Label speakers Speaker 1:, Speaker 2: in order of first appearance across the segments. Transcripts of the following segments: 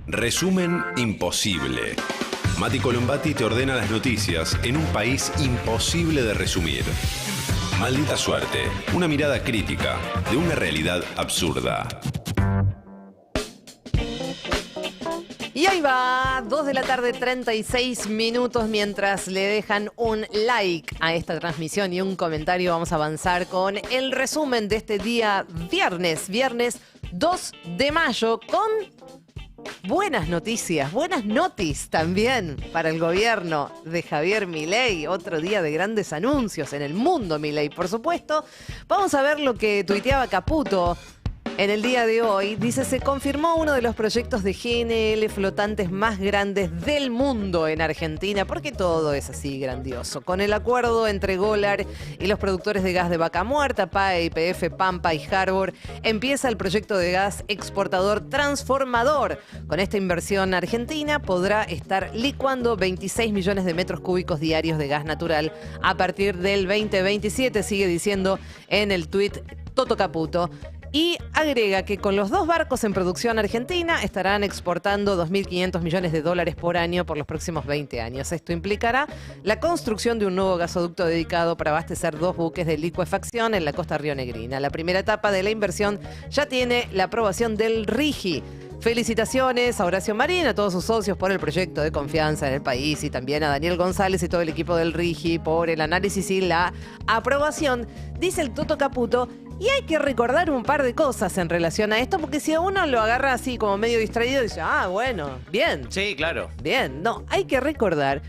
Speaker 1: Resumen imposible. Mati Colombati te ordena las noticias en un país imposible de resumir. Maldita suerte, una mirada crítica de una realidad absurda.
Speaker 2: Y ahí va, 2 de la tarde, 36 minutos. Mientras le dejan un like a esta transmisión y un comentario, vamos a avanzar con el resumen de este día viernes 2 de mayo, con buenas noticias, buenas notis también para el gobierno de Javier Milei. Otro día de grandes anuncios en el mundo Milei, por supuesto. Vamos a ver lo que tuiteaba Caputo en el día de hoy. Dice: se confirmó uno de los proyectos de GNL flotantes más grandes del mundo en Argentina, porque todo es así grandioso. Con el acuerdo entre Golar y los productores de gas de Vaca Muerta, PAE, YPF, Pampa y Harbor, empieza el proyecto de gas exportador transformador. Con esta inversión, Argentina podrá estar licuando 26 millones de metros cúbicos diarios de gas natural a partir del 2027, sigue diciendo en el tuit Toto Caputo. Y agrega que con los 2 barcos en producción argentina estarán exportando 2.500 millones de dólares por año por los próximos 20 años. Esto implicará la construcción de un nuevo gasoducto dedicado para abastecer 2 buques de licuefacción en la costa rionegrina. La primera etapa de la inversión ya tiene la aprobación del RIGI. Felicitaciones a Horacio Marín, a todos sus socios por el proyecto de confianza en el país, y también a Daniel González y todo el equipo del RIGI por el análisis y la aprobación, dice el Toto Caputo. Y hay que recordar un par de cosas en relación a esto, porque si a uno lo agarra así como medio distraído, dice, bueno, bien.
Speaker 3: Sí, claro.
Speaker 2: Bien, no, hay que recordar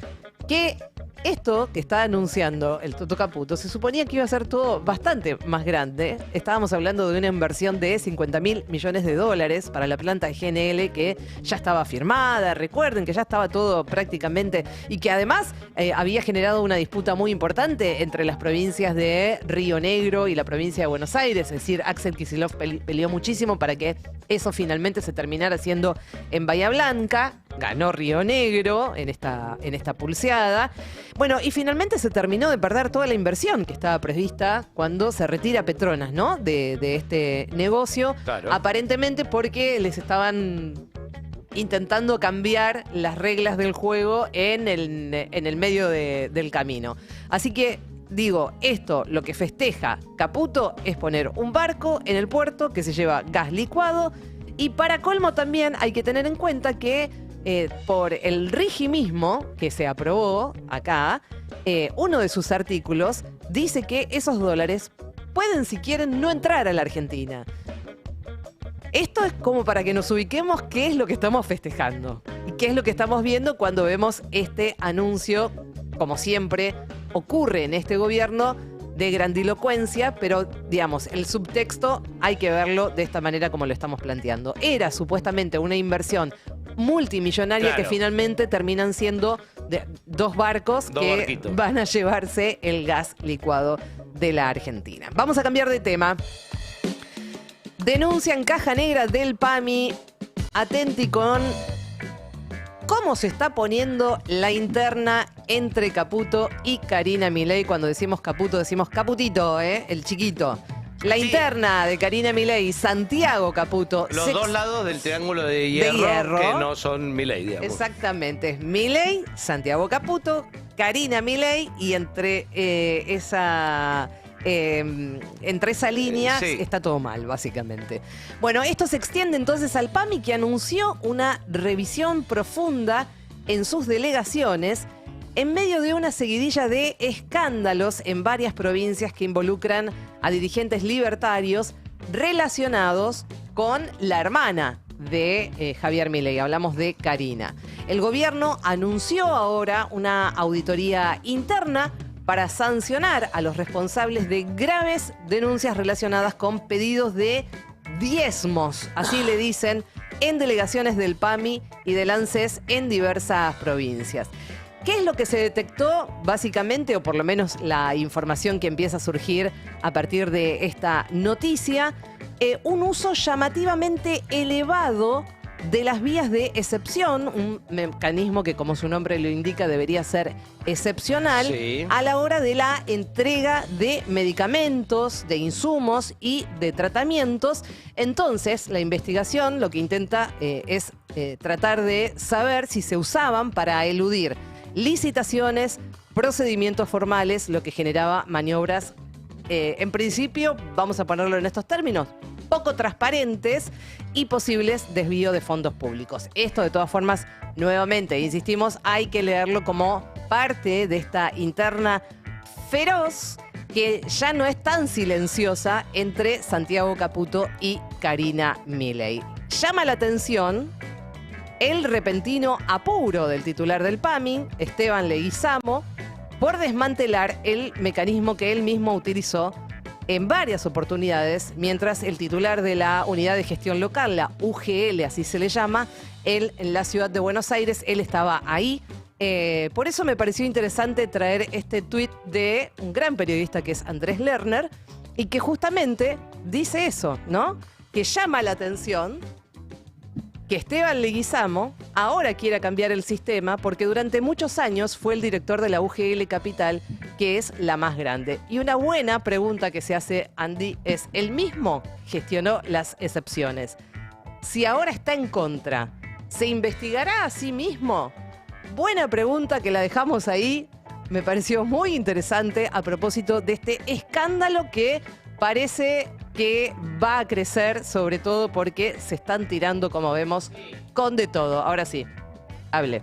Speaker 2: que esto que está anunciando el Toto Caputo se suponía que iba a ser todo bastante más grande. Estábamos hablando de una inversión de 50.000 millones de dólares para la planta de GNL, que ya estaba firmada. Recuerden que ya estaba todo prácticamente, y que además había generado una disputa muy importante entre las provincias de Río Negro y la provincia de Buenos Aires. Es decir, Axel Kicillof peleó muchísimo para que eso finalmente se terminara haciendo en Bahía Blanca. Ganó Río Negro en esta pulseada. Bueno, y finalmente se terminó de perder toda la inversión que estaba prevista cuando se retira Petronas, ¿no? De este negocio.
Speaker 3: Claro.
Speaker 2: Aparentemente porque les estaban intentando cambiar las reglas del juego en el medio del camino. Así que, digo, esto lo que festeja Caputo es poner un barco en el puerto que se lleva gas licuado. Y para colmo también hay que tener en cuenta que por el RIGI mismo, que se aprobó acá, uno de sus artículos dice que esos dólares pueden, si quieren, no entrar a la Argentina. Esto es como para que nos ubiquemos qué es lo que estamos festejando y qué es lo que estamos viendo cuando vemos este anuncio, como siempre ocurre en este gobierno, de grandilocuencia, pero digamos, el subtexto hay que verlo de esta manera como lo estamos planteando. Era supuestamente una inversión multimillonaria, claro, que finalmente terminan siendo 2 barcos que barquitos van a llevarse el gas licuado de la Argentina. Vamos a cambiar de tema. Denuncian caja negra del PAMI. Atenti con cómo se está poniendo la interna entre Caputo y Karina Milei. Cuando decimos Caputo, decimos Caputito, el chiquito. La interna de Karina Milei, Santiago Caputo.
Speaker 3: Los 2 lados del triángulo de hierro que no son Milei, digamos.
Speaker 2: Exactamente. Milei, Santiago Caputo, Karina Milei, y entre esa línea sí, está todo mal, básicamente. Bueno, esto se extiende entonces al PAMI, que anunció una revisión profunda en sus delegaciones en medio de una seguidilla de escándalos en varias provincias que involucran a dirigentes libertarios relacionados con la hermana de Javier Milei. Hablamos de Karina. El gobierno anunció ahora una auditoría interna para sancionar a los responsables de graves denuncias relacionadas con pedidos de diezmos, así le dicen, en delegaciones del PAMI y del ANSES en diversas provincias. ¿Qué es lo que se detectó básicamente, o por lo menos la información que empieza a surgir a partir de esta noticia? Un uso llamativamente elevado de las vías de excepción, un mecanismo que, como su nombre lo indica, debería ser excepcional a la hora de la entrega de medicamentos, de insumos y de tratamientos. Entonces, la investigación lo que intenta es tratar de saber si se usaban para eludir licitaciones, procedimientos formales, lo que generaba maniobras, en principio, vamos a ponerlo en estos términos, poco transparentes y posibles desvíos de fondos públicos. Esto, de todas formas, nuevamente, insistimos, hay que leerlo como parte de esta interna feroz que ya no es tan silenciosa entre Santiago Caputo y Karina Milei. Llama la atención el repentino apuro del titular del PAMI, Esteban Leguizamo, por desmantelar el mecanismo que él mismo utilizó en varias oportunidades, mientras el titular de la Unidad de Gestión Local, la UGL, así se le llama, él en la ciudad de Buenos Aires, él estaba ahí. Por eso me pareció interesante traer este tuit de un gran periodista que es Andrés Lerner, y que justamente dice eso, ¿no? Que llama la atención que Esteban Leguizamo ahora quiera cambiar el sistema porque durante muchos años fue el director de la UGL Capital, que es la más grande. Y una buena pregunta que se hace, Andy, es: ¿él mismo gestionó las excepciones? Si ahora está en contra, ¿se investigará a sí mismo? Buena pregunta que la dejamos ahí. Me pareció muy interesante a propósito de este escándalo que parece que va a crecer, sobre todo porque se están tirando, como vemos, con de todo. Ahora sí, hable.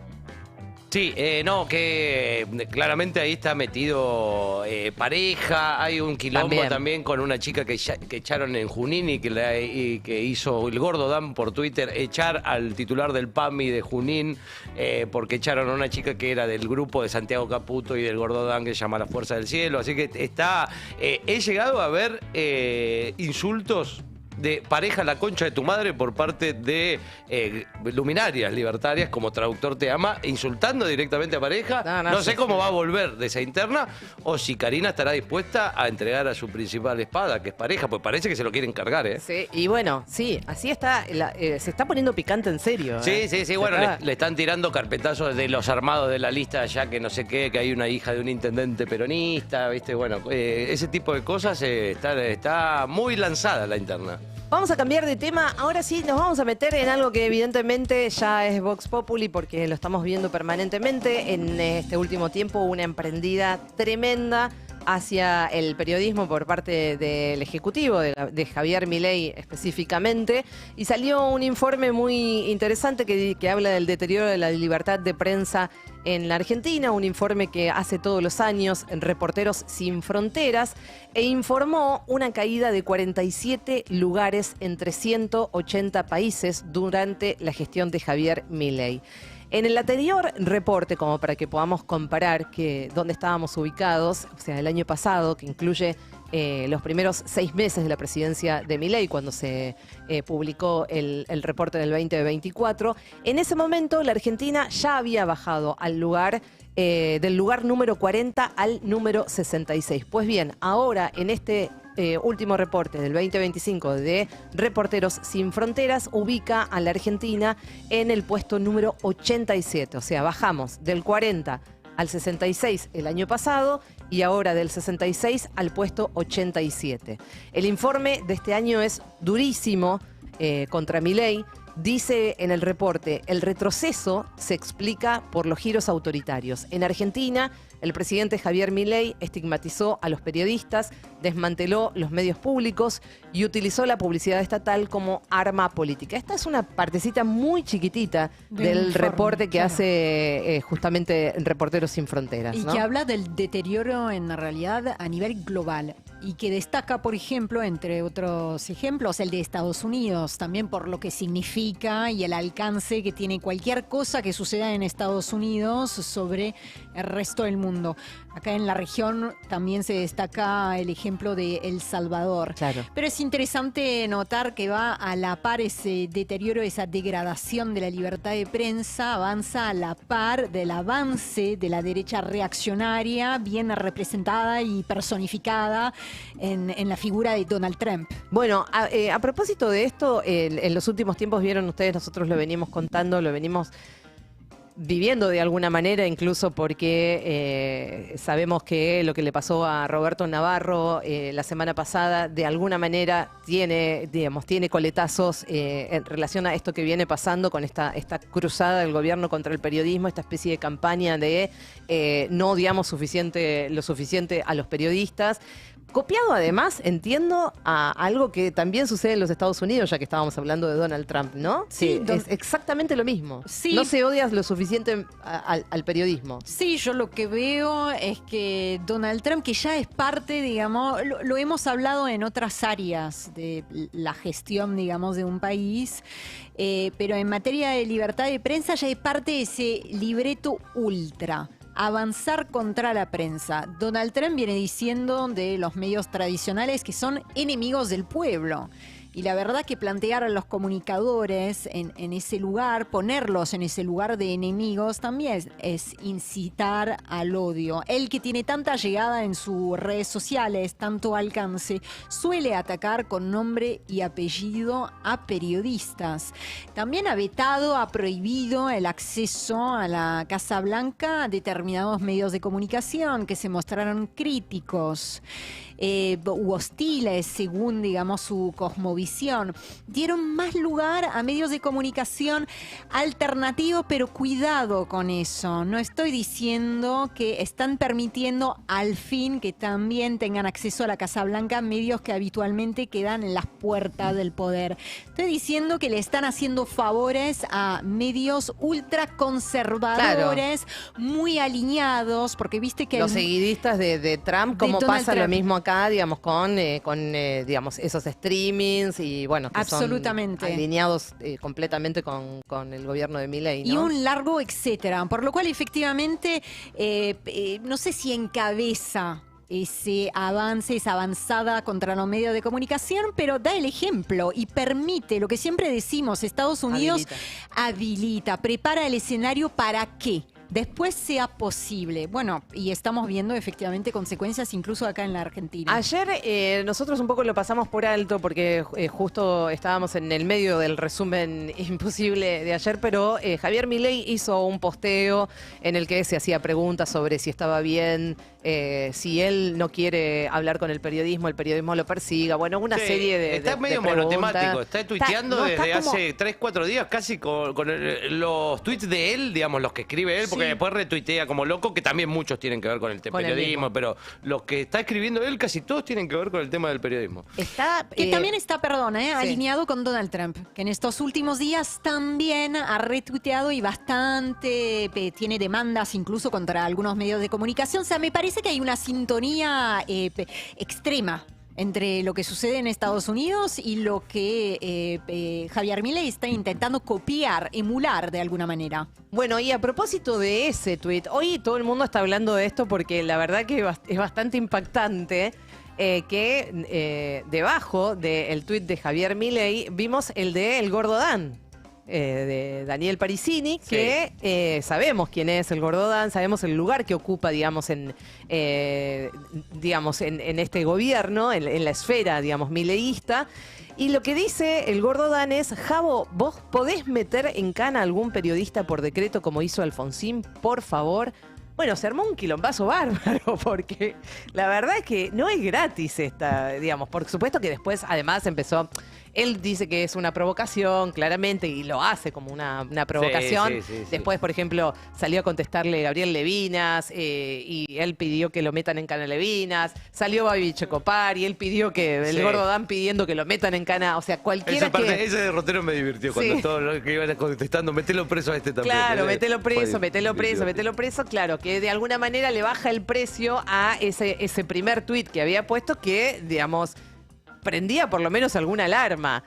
Speaker 3: Sí, no, que claramente ahí está metido pareja, hay un quilombo también con una chica que echaron en Junín y que hizo el gordo Dan por Twitter echar al titular del PAMI de Junín porque echaron a una chica que era del grupo de Santiago Caputo y del gordo Dan que se llama La Fuerza del Cielo, así que está, he llegado a ver insultos de pareja la concha de tu madre por parte de luminarias libertarias como Traductor Te Ama, insultando directamente a pareja. No sé cómo va a volver de esa interna o si Karina estará dispuesta a entregar a su principal espada, que es pareja, pues parece que se lo quieren cargar, ¿eh?
Speaker 2: Sí, y bueno, sí, así está, se está poniendo picante en serio.
Speaker 3: Sí, bueno, le están tirando carpetazos de los armados de la lista ya que no sé qué, que hay una hija de un intendente peronista, ¿viste? Bueno, ese tipo de cosas está muy lanzada la interna.
Speaker 2: Vamos a cambiar de tema. Ahora sí nos vamos a meter en algo que evidentemente ya es Vox Populi porque lo estamos viendo permanentemente. En este último tiempo una emprendida tremenda hacia el periodismo por parte del Ejecutivo, de Javier Milei específicamente, y salió un informe muy interesante que habla del deterioro de la libertad de prensa en la Argentina, un informe que hace todos los años Reporteros Sin Fronteras, e informó una caída de 47 lugares entre 180 países durante la gestión de Javier Milei. En el anterior reporte, como para que podamos comparar dónde estábamos ubicados, o sea, el año pasado, que incluye los primeros 6 meses de la presidencia de Milei, cuando se publicó el reporte del 2024, en ese momento la Argentina ya había bajado al lugar del lugar número 40 al número 66. Pues bien, ahora en este último reporte del 2025 de Reporteros Sin Fronteras ubica a la Argentina en el puesto número 87. O sea, bajamos del 40 al 66 el año pasado y ahora del 66 al puesto 87. El informe de este año es durísimo contra Milei. Dice en el reporte, el retroceso se explica por los giros autoritarios. En Argentina, el presidente Javier Milei estigmatizó a los periodistas, desmanteló los medios públicos y utilizó la publicidad estatal como arma política. Esta es una partecita muy chiquitita del reporte que hace justamente Reporteros Sin Fronteras,
Speaker 4: ¿no? Y que habla del deterioro en la realidad a nivel global y que destaca, por ejemplo, entre otros ejemplos, el de Estados Unidos, también por lo que significa y el alcance que tiene cualquier cosa que suceda en Estados Unidos sobre el resto del mundo. Acá en la región también se destaca el ejemplo de El Salvador.
Speaker 2: Claro.
Speaker 4: Pero es interesante notar que va a la par ese deterioro, esa degradación de la libertad de prensa, avanza a la par del avance de la derecha reaccionaria, bien representada y personificada en la figura de Donald Trump.
Speaker 2: Bueno, a propósito de esto, en los últimos tiempos vieron ustedes, nosotros lo venimos contando, lo venimos viviendo de alguna manera, incluso porque sabemos que lo que le pasó a Roberto Navarro la semana pasada, de alguna manera tiene coletazos en relación a esto que viene pasando con esta cruzada del gobierno contra el periodismo, esta especie de campaña de no odiamos lo suficiente a los periodistas. Copiado además, entiendo, a algo que también sucede en los Estados Unidos, ya que estábamos hablando de Donald Trump, ¿no?
Speaker 4: Sí,
Speaker 2: es exactamente lo mismo.
Speaker 4: Sí.
Speaker 2: No se odia lo suficiente al periodismo.
Speaker 4: Sí, yo lo que veo es que Donald Trump, que ya es parte, digamos, lo hemos hablado en otras áreas de la gestión, digamos, de un país, pero en materia de libertad de prensa ya es parte de ese libreto ultra. Avanzar contra la prensa. Donald Trump viene diciendo de los medios tradicionales que son enemigos del pueblo. Y la verdad que plantear a los comunicadores en ese lugar, ponerlos en ese lugar de enemigos, también es incitar al odio. Él, que tiene tanta llegada en sus redes sociales, tanto alcance, suele atacar con nombre y apellido a periodistas. También ha vetado, ha prohibido el acceso a la Casa Blanca a determinados medios de comunicación que se mostraron críticos u hostiles, según, digamos, su cosmovisión. Dieron más lugar a medios de comunicación alternativos, pero cuidado con eso. No estoy diciendo que están permitiendo al fin que también tengan acceso a la Casa Blanca medios que habitualmente quedan en las puertas del poder. Estoy diciendo que le están haciendo favores a medios ultraconservadores, muy alineados, porque viste que
Speaker 2: los seguidistas de Trump, como pasa Trump. Lo mismo acá, digamos, con digamos, esos streamings y bueno, que
Speaker 4: absolutamente
Speaker 2: son alineados completamente con el gobierno de Milei, ¿no?
Speaker 4: Y un largo etcétera, por lo cual efectivamente no sé si encabeza ese avance, esa avanzada contra los medios de comunicación, pero da el ejemplo y permite lo que siempre decimos: Estados Unidos habilita, prepara el escenario para qué después sea posible. Bueno, y estamos viendo efectivamente consecuencias incluso acá en la Argentina.
Speaker 2: Ayer nosotros un poco lo pasamos por alto porque justo estábamos en el medio del resumen imposible de ayer, pero Javier Milei hizo un posteo en el que se hacía preguntas sobre si estaba bien, si él no quiere hablar con el periodismo lo persiga. Bueno, una serie de
Speaker 3: está medio monotemático, está tuiteando desde hace 3-4 días casi con los tweets de él, digamos, los que escribe él, porque después retuitea como loco, que también muchos tienen que ver con el periodismo, pero los que está escribiendo él casi todos tienen que ver con el tema del periodismo.
Speaker 4: Que también está, alineado con Donald Trump, que en estos últimos días también ha retuiteado y bastante tiene demandas incluso contra algunos medios de comunicación. O sea, me parece que hay una sintonía extrema entre lo que sucede en Estados Unidos y lo que Javier Milei está intentando copiar, emular de alguna manera.
Speaker 2: Bueno, y a propósito de ese tuit, hoy todo el mundo está hablando de esto porque la verdad que es bastante impactante que debajo del tuit de Javier Milei vimos el de El Gordo Dan. De Daniel Parisini, que sabemos quién es el Gordo Dan, sabemos el lugar que ocupa, digamos, en este gobierno, en la esfera, digamos, mileísta. Y lo que dice el Gordo Dan es: Javo, ¿vos podés meter en cana a algún periodista por decreto como hizo Alfonsín, por favor? Bueno, se armó un quilombazo bárbaro, porque la verdad es que no es gratis esta, digamos, por supuesto que después además empezó. Él dice que es una provocación, claramente, y lo hace como una provocación. Sí. Después, por ejemplo, salió a contestarle Gabriel Levinas y él pidió que lo metan en cana Levinas. Salió Babi Checopar y él pidió que el Gordo Dan pidiendo que lo metan en cana. O sea, cualquiera
Speaker 3: ese derrotero me divirtió cuando todos los que iban contestando, metelo preso a este también.
Speaker 2: Claro, metelo preso. Claro, que de alguna manera le baja el precio a ese primer tuit que había puesto que, digamos, prendía por lo menos alguna alarma.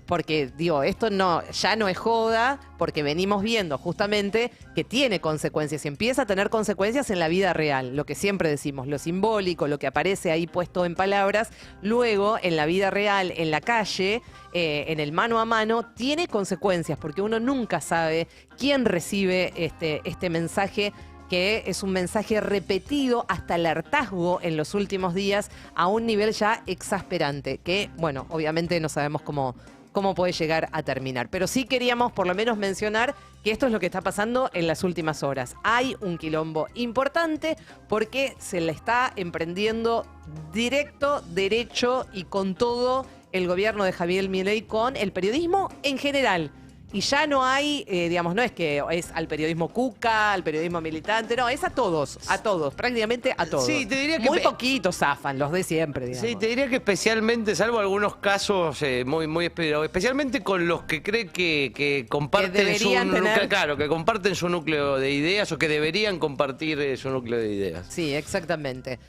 Speaker 2: Porque, digo, esto ya no es joda, porque venimos viendo justamente que tiene consecuencias y empieza a tener consecuencias en la vida real. Lo que siempre decimos, lo simbólico, lo que aparece ahí puesto en palabras, luego en la vida real, en la calle, en el mano a mano, tiene consecuencias, porque uno nunca sabe quién recibe este mensaje, que es un mensaje repetido hasta el hartazgo en los últimos días a un nivel ya exasperante, que, bueno, obviamente no sabemos cómo puede llegar a terminar. Pero sí queríamos por lo menos mencionar que esto es lo que está pasando en las últimas horas. Hay un quilombo importante porque se le está emprendiendo directo, derecho y con todo el gobierno de Javier Milei con el periodismo en general. Y ya no hay, digamos, no es que es al periodismo cuca, al periodismo militante, no, es a todos, prácticamente a todos.
Speaker 3: Sí, te diría que
Speaker 2: muy poquitos zafan, los de siempre, digamos.
Speaker 3: Sí, te diría que especialmente, salvo algunos casos pero especialmente con los que cree que comparten que comparten su núcleo de ideas o que deberían compartir su núcleo de ideas.
Speaker 2: Sí, exactamente.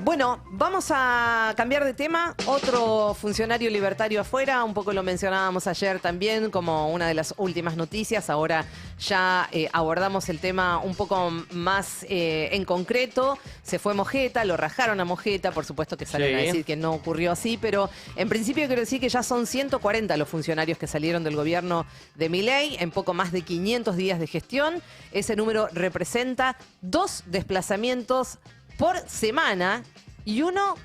Speaker 2: Bueno, vamos a cambiar de tema. Otro funcionario libertario afuera, un poco lo mencionábamos ayer también como una de las últimas noticias. Ahora ya abordamos el tema un poco más en concreto. Se fue Mojeta, lo rajaron a Mojeta, por supuesto que salen a decir que no ocurrió así, pero en principio quiero decir que ya son 140 los funcionarios que salieron del gobierno de Milei en poco más de 500 días de gestión. Ese número representa 2 desplazamientos por semana y uno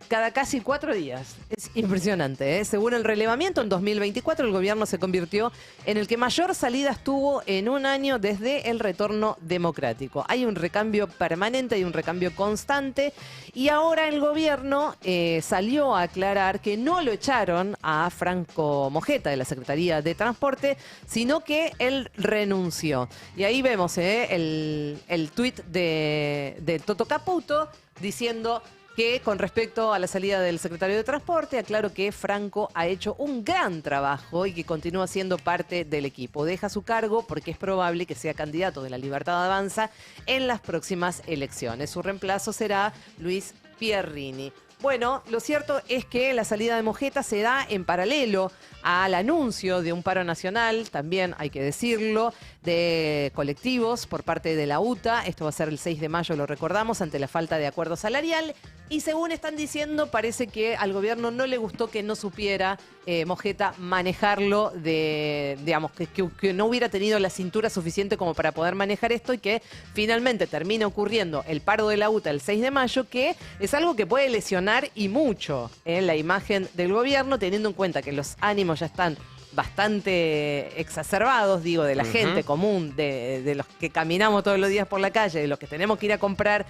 Speaker 2: cada casi 4 días. Es impresionante, ¿eh? Según el relevamiento, en 2024 el gobierno se convirtió en el que mayor salidas tuvo en un año desde el retorno democrático. Hay un recambio permanente, hay un recambio constante y ahora el gobierno salió a aclarar que no lo echaron a Franco Mojeta de la Secretaría de Transporte, sino que él renunció. Y ahí vemos el tuit de Toto Caputo diciendo que con respecto a la salida del secretario de Transporte, aclaro que Franco ha hecho un gran trabajo y que continúa siendo parte del equipo. Deja su cargo porque es probable que sea candidato de la Libertad Avanza en las próximas elecciones. Su reemplazo será Luis Pierrini. Bueno, lo cierto es que la salida de Mojeta se da en paralelo al anuncio de un paro nacional, también hay que decirlo, de colectivos por parte de la UTA. Esto va a ser el 6 de mayo, lo recordamos, ante la falta de acuerdo salarial. Y según están diciendo, parece que al gobierno no le gustó que no supiera Mojeta manejarlo, digamos, que no hubiera tenido la cintura suficiente como para poder manejar esto y que finalmente termine ocurriendo el paro de la UTA el 6 de mayo, que es algo que puede lesionar y mucho en la imagen del gobierno, teniendo en cuenta que los ánimos ya están bastante exacerbados, digo, de la gente común, de los que caminamos todos los días por la calle, de los que tenemos que ir a comprar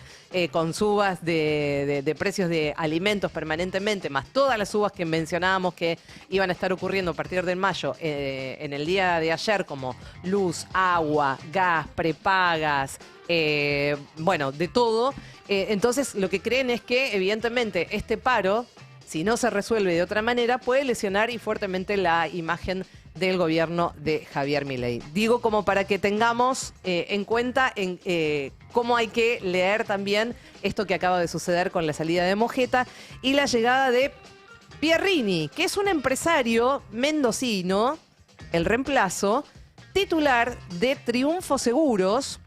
Speaker 2: con subas de precios de alimentos permanentemente, más todas las subas que mencionábamos que iban a estar ocurriendo a partir de mayo en el día de ayer, como luz, agua, gas, prepagas, bueno, de todo. Entonces, lo que creen es que, evidentemente, este paro, si no se resuelve de otra manera, puede lesionar y fuertemente la imagen del gobierno de Javier Milei. Digo como para que tengamos en cuenta cómo hay que leer también esto que acaba de suceder con la salida de Mojeta y la llegada de Pierrini, que es un empresario mendocino, el reemplazo, titular de Triunfo Seguros,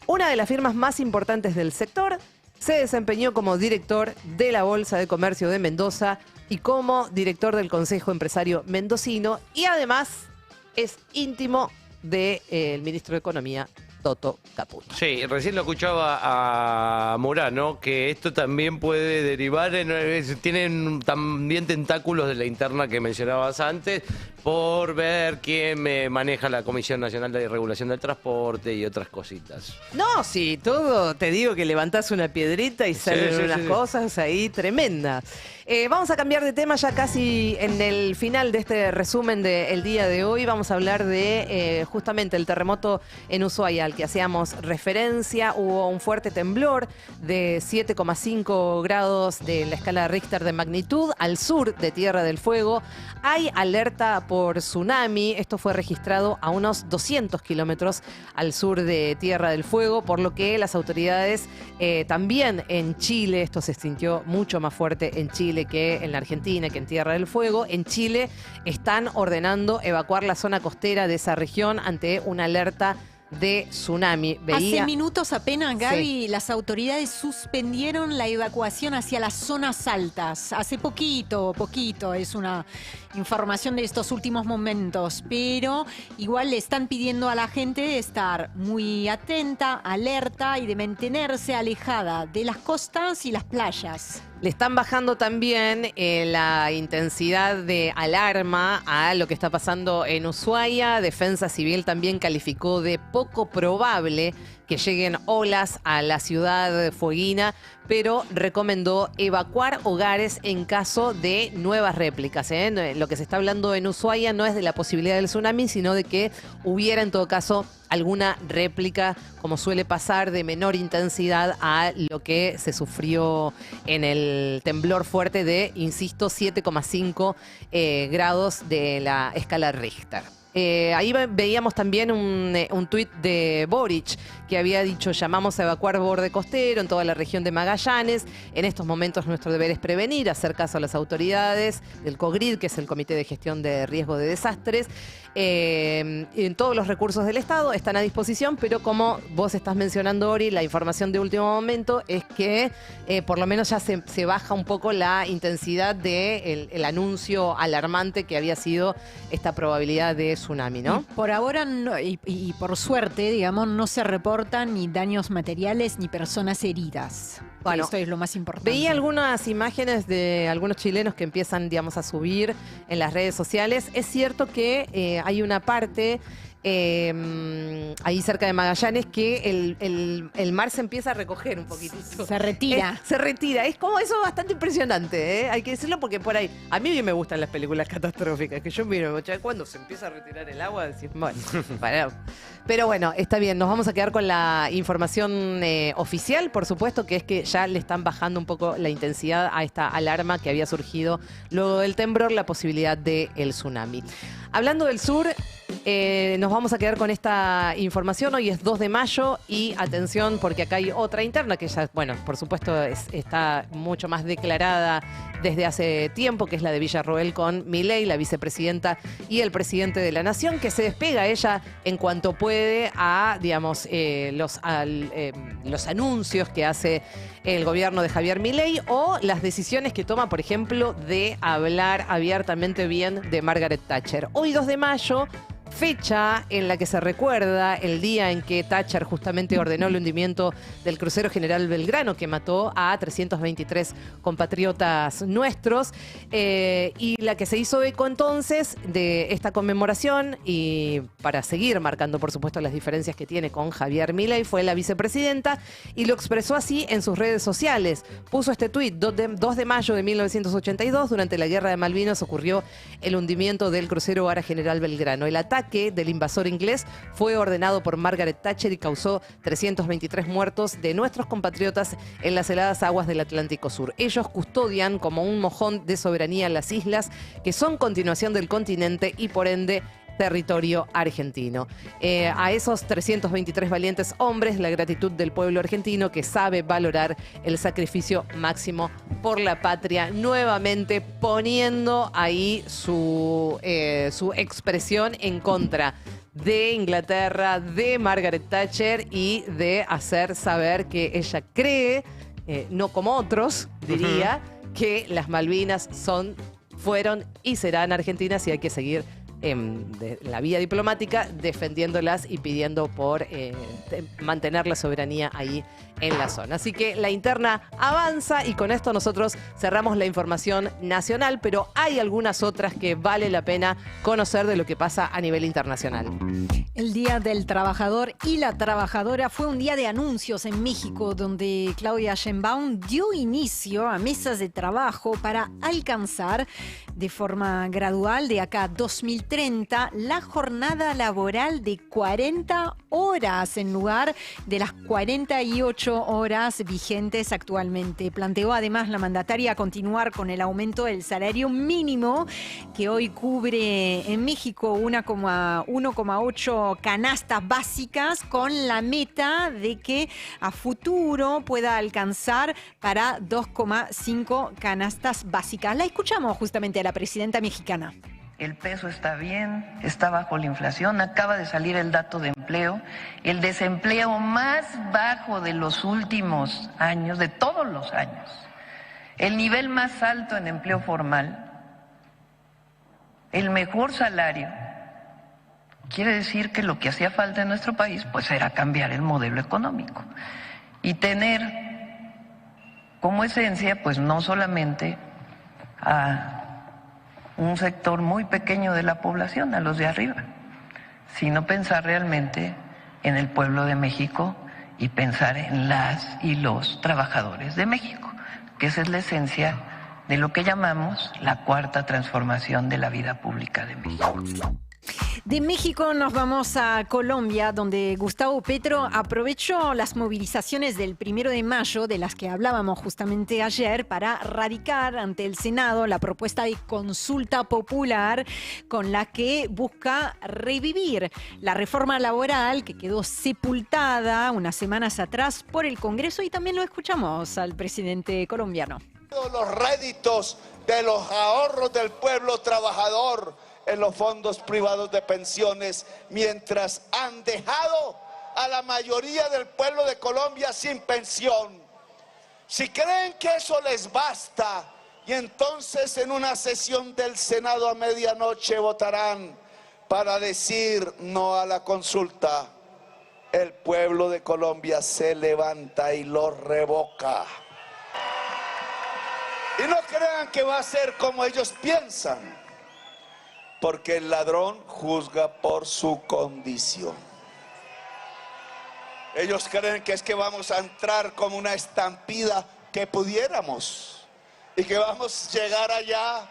Speaker 2: una de las firmas más importantes del sector. Se desempeñó como director de la Bolsa de Comercio de Mendoza y como director del Consejo Empresario Mendocino y además es íntimo del ministro de Economía, Toto Caputo.
Speaker 3: Sí, recién lo escuchaba a Murano, que esto también puede derivar tienen también tentáculos de la interna que mencionabas antes, por ver quién maneja la Comisión Nacional de Regulación del Transporte y otras cositas.
Speaker 2: No, sí, todo, te digo que levantás una piedrita y salen unas cosas ahí tremendas. Vamos a cambiar de tema ya casi en el final de este resumen del día de hoy. Vamos a hablar de justamente el terremoto en Ushuaia al que hacíamos referencia. Hubo un fuerte temblor de 7,5 grados de la escala Richter de magnitud al sur de Tierra del Fuego. Hay alerta por tsunami. Esto fue registrado a unos 200 kilómetros al sur de Tierra del Fuego, por lo que las autoridades también en Chile, esto se sintió mucho más fuerte en Chile, posible que en la Argentina, que en Tierra del Fuego, en Chile están ordenando evacuar la zona costera de esa región ante una alerta de tsunami.
Speaker 4: Hace minutos apenas, Gaby, las autoridades suspendieron la evacuación hacia las zonas altas. Hace poquito, es una información de estos últimos momentos, pero igual le están pidiendo a la gente estar muy atenta, alerta y de mantenerse alejada de las costas y las playas.
Speaker 2: Le están bajando también la intensidad de alarma a lo que está pasando en Ushuaia. Defensa Civil también calificó de poco probable que lleguen olas a la ciudad fueguina, pero recomendó evacuar hogares en caso de nuevas réplicas. Lo que se está hablando en Ushuaia no es de la posibilidad del tsunami, sino de que hubiera en todo caso alguna réplica, como suele pasar, de menor intensidad a lo que se sufrió en el temblor fuerte de, insisto, 7,5 grados de la escala Richter. Ahí veíamos también un tuit de Boric que había dicho: llamamos a evacuar borde costero en toda la región de Magallanes. En estos momentos nuestro deber es prevenir, hacer caso a las autoridades del COGRID, que es el Comité de Gestión de Riesgo de Desastres. En todos los recursos del Estado están a disposición, pero como vos estás mencionando, Ori, la información de último momento es que por lo menos ya se baja un poco la intensidad del anuncio alarmante que había sido esta probabilidad de tsunami, ¿no?
Speaker 4: Y por ahora no, y por suerte, digamos, no se reportan ni daños materiales ni personas heridas.
Speaker 2: Bueno,
Speaker 4: esto es lo más importante.
Speaker 2: Veía algunas imágenes de algunos chilenos que empiezan, digamos, a subir en las redes sociales. Es cierto que hay una parte ahí cerca de Magallanes que el mar se empieza a recoger un poquitito.
Speaker 4: Se retira.
Speaker 2: Se retira. Es como eso bastante impresionante, hay que decirlo, porque por ahí, a mí me gustan las películas catastróficas, que yo miro, cuando se empieza a retirar el agua, decís, bueno, pero bueno, está bien, nos vamos a quedar con la información oficial, por supuesto, que es que ya le están bajando un poco la intensidad a esta alarma que había surgido luego del temblor, la posibilidad del tsunami. Hablando del sur, nos vamos a quedar con esta información. Hoy es 2 de mayo y atención, porque acá hay otra interna que ya, bueno, por supuesto está mucho más declarada desde hace tiempo, que es la de Villarroel con Milei, la vicepresidenta y el presidente de la Nación, que se despega ella en cuanto puede a, digamos, los anuncios que hace el gobierno de Javier Milei o las decisiones que toma, por ejemplo, de hablar abiertamente bien de Margaret Thatcher. Hoy 2 de mayo, fecha en la que se recuerda el día en que Thatcher justamente ordenó el hundimiento del crucero General Belgrano, que mató a 323 compatriotas nuestros, y la que se hizo eco entonces de esta conmemoración, y para seguir marcando por supuesto las diferencias que tiene con Javier Milei, fue la vicepresidenta, y lo expresó así en sus redes sociales. Puso este tuit: 2 de mayo de 1982, durante la Guerra de Malvinas ocurrió el hundimiento del crucero Ara General Belgrano. El ataque del invasor inglés fue ordenado por Margaret Thatcher y causó 323 muertos de nuestros compatriotas en las heladas aguas del Atlántico Sur. Ellos custodian como un mojón de soberanía las islas, que son continuación del continente y por ende territorio argentino. A esos 323 valientes hombres, la gratitud del pueblo argentino, que sabe valorar el sacrificio máximo por la patria, nuevamente poniendo ahí su expresión en contra de Inglaterra, de Margaret Thatcher, y de hacer saber que ella cree, no como otros, diría, que las Malvinas fueron y serán argentinas, y hay que seguir de la vía diplomática defendiéndolas y pidiendo por mantener la soberanía ahí en la zona. Así que la interna avanza, y con esto nosotros cerramos la información nacional, pero hay algunas otras que vale la pena conocer de lo que pasa a nivel internacional.
Speaker 4: El Día del Trabajador y la Trabajadora fue un día de anuncios en México, donde Claudia Sheinbaum dio inicio a mesas de trabajo para alcanzar de forma gradual, de acá a 2030, la jornada laboral de 40 horas en lugar de las 48 8 horas vigentes actualmente. Planteó además la mandataria continuar con el aumento del salario mínimo, que hoy cubre en México 1,8 canastas básicas, con la meta de que a futuro pueda alcanzar para 2,5 canastas básicas. La escuchamos justamente a la presidenta mexicana.
Speaker 5: El peso está bien, está bajo la inflación, acaba de salir el dato de empleo, el desempleo más bajo de los últimos años, de todos los años, el nivel más alto en empleo formal, el mejor salario. Quiere decir que lo que hacía falta en nuestro país pues era cambiar el modelo económico y tener como esencia pues no solamente a un sector muy pequeño de la población, a los de arriba, sino pensar realmente en el pueblo de México y pensar en las y los trabajadores de México, que esa es la esencia de lo que llamamos la cuarta transformación de la vida pública de México.
Speaker 4: De México nos vamos a Colombia, donde Gustavo Petro aprovechó las movilizaciones del 1 de mayo, de las que hablábamos justamente ayer, para radicar ante el Senado la propuesta de consulta popular con la que busca revivir la reforma laboral que quedó sepultada unas semanas atrás por el Congreso, y también lo escuchamos al presidente colombiano.
Speaker 6: Los réditos de los ahorros del pueblo trabajador en los fondos privados de pensiones, mientras han dejado a la mayoría del pueblo de Colombia sin pensión. Si creen que eso les basta, y entonces en una sesión del Senado a medianoche votarán para decir no a la consulta, el pueblo de Colombia se levanta y lo revoca. Y no crean que va a ser como ellos piensan, porque el ladrón juzga por su condición. Ellos creen que es que vamos a entrar como una estampida, que pudiéramos, y que vamos a llegar allá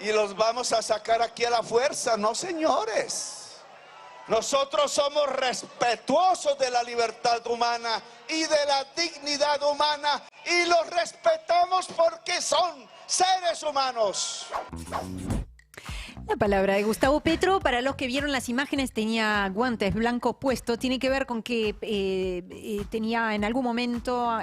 Speaker 6: y los vamos a sacar aquí a la fuerza. No, señores. Nosotros somos respetuosos de la libertad humana y de la dignidad humana, y los respetamos porque son seres humanos.
Speaker 4: La palabra de Gustavo Petro, para los que vieron las imágenes, tenía guantes blancos puestos. Tiene que ver con que tenía en algún momento,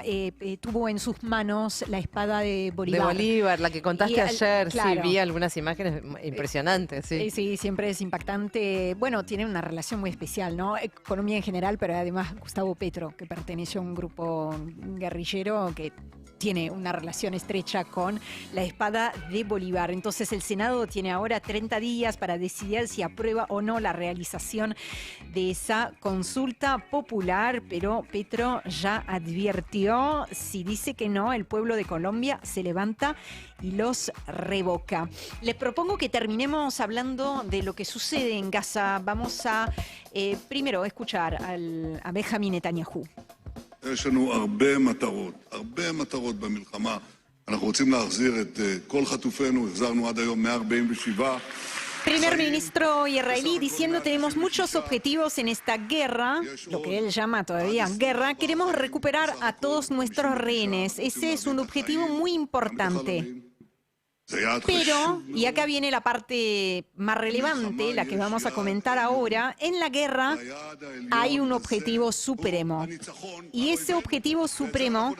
Speaker 4: tuvo en sus manos la espada de Bolívar.
Speaker 2: De Bolívar, la que contaste ayer.
Speaker 4: Claro.
Speaker 2: Sí, vi algunas imágenes impresionantes. Sí.
Speaker 4: Sí, siempre es impactante. Bueno, tiene una relación muy especial, ¿no? Economía en general, pero además Gustavo Petro, que pertenece a un grupo guerrillero que tiene una relación estrecha con la espada de Bolívar. Entonces el Senado tiene ahora 30 días para decidir si aprueba o no la realización de esa consulta popular, pero Petro ya advirtió, si dice que no, el pueblo de Colombia se levanta y los revoca. Les propongo que terminemos hablando de lo que sucede en Gaza. Vamos a primero escuchar a Benjamin Netanyahu.
Speaker 7: יש לנו הרבה מטרות במלחמה. אנחנו רוצים להחזיר את כל חטופינו, החזרנו עד היום 147.
Speaker 4: Primer ministro israelí diciendo: tenemos muchos objetivos en esta guerra, lo que él llama todavía guerra. Queremos recuperar a todos nuestros rehenes. Ese es un objetivo muy importante. Pero, y acá viene la parte más relevante, la que vamos a comentar ahora, en la guerra hay un objetivo supremo. Y ese objetivo supremo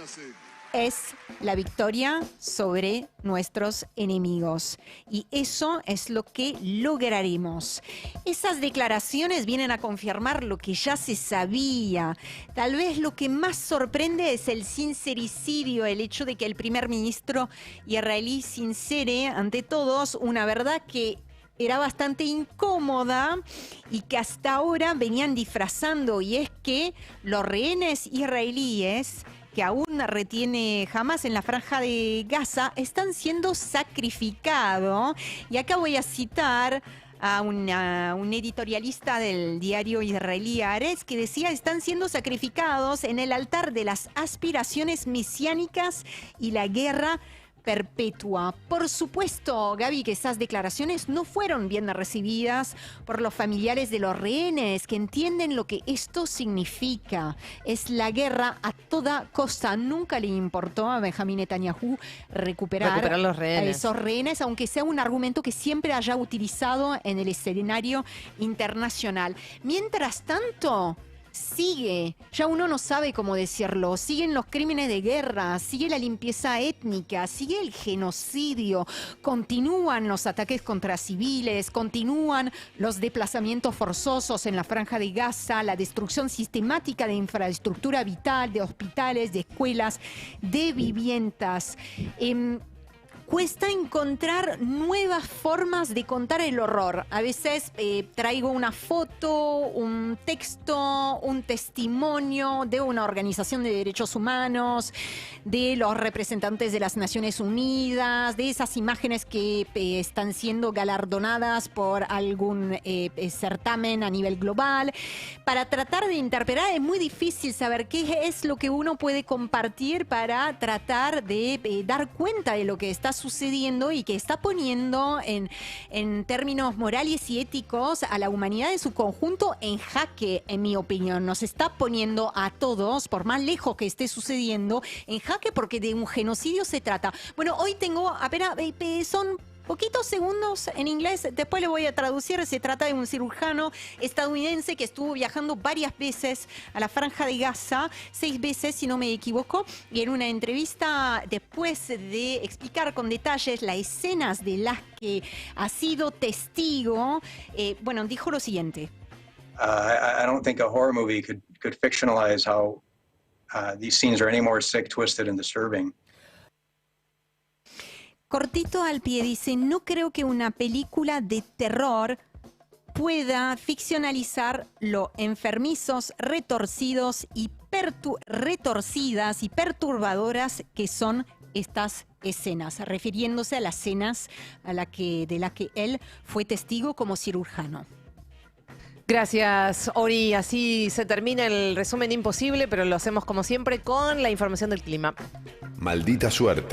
Speaker 4: es la victoria sobre nuestros enemigos. Y eso es lo que lograremos. Esas declaraciones vienen a confirmar lo que ya se sabía. Tal vez lo que más sorprende es el sincericidio, el hecho de que el primer ministro israelí sincere ante todos una verdad que era bastante incómoda y que hasta ahora venían disfrazando, y es que los rehenes israelíes que aún retiene Hamás en la franja de Gaza están siendo sacrificados. Y acá voy a citar a un editorialista del diario israelí Haaretz, que decía: están siendo sacrificados en el altar de las aspiraciones mesiánicas y la guerra perpetua. Por supuesto, Gaby, que esas declaraciones no fueron bien recibidas por los familiares de los rehenes, que entienden lo que esto significa. Es la guerra a toda costa. Nunca le importó a Benjamín Netanyahu recuperar
Speaker 2: los rehenes.
Speaker 4: a esos rehenes, aunque sea un argumento que siempre haya utilizado en el escenario internacional. Mientras tanto, sigue, ya uno no sabe cómo decirlo, siguen los crímenes de guerra, sigue la limpieza étnica, sigue el genocidio, continúan los ataques contra civiles, continúan los desplazamientos forzosos en la Franja de Gaza, la destrucción sistemática de infraestructura vital, de hospitales, de escuelas, de viviendas. Cuesta encontrar nuevas formas de contar el horror. A veces traigo una foto, un texto, un testimonio de una organización de derechos humanos, de los representantes de las Naciones Unidas, de esas imágenes que están siendo galardonadas por algún certamen a nivel global. Para tratar de interpretar es muy difícil saber qué es lo que uno puede compartir para tratar de dar cuenta de lo que está sucediendo y que está poniendo en términos morales y éticos a la humanidad en su conjunto en jaque, en mi opinión. Nos está poniendo a todos, por más lejos que esté sucediendo, en jaque, porque de un genocidio se trata. Bueno, hoy tengo apenas, son poquitos segundos en inglés, después le voy a traducir. Se trata de un cirujano estadounidense que estuvo viajando varias veces a la Franja de Gaza, 6 veces si no me equivoco, y en una entrevista, después de explicar con detalles las escenas de las que ha sido testigo, bueno, dijo lo siguiente.
Speaker 8: I don't think a horror movie could fictionalize how these scenes are any more sick, twisted and disturbing.
Speaker 4: Cortito al pie, dice, no creo que una película de terror pueda ficcionalizar lo enfermizos, retorcidas y perturbadoras que son estas escenas, refiriéndose a las escenas de las que él fue testigo como cirujano.
Speaker 2: Gracias, Ori. Así se termina el resumen imposible, pero lo hacemos como siempre con la información del clima.
Speaker 1: Maldita suerte.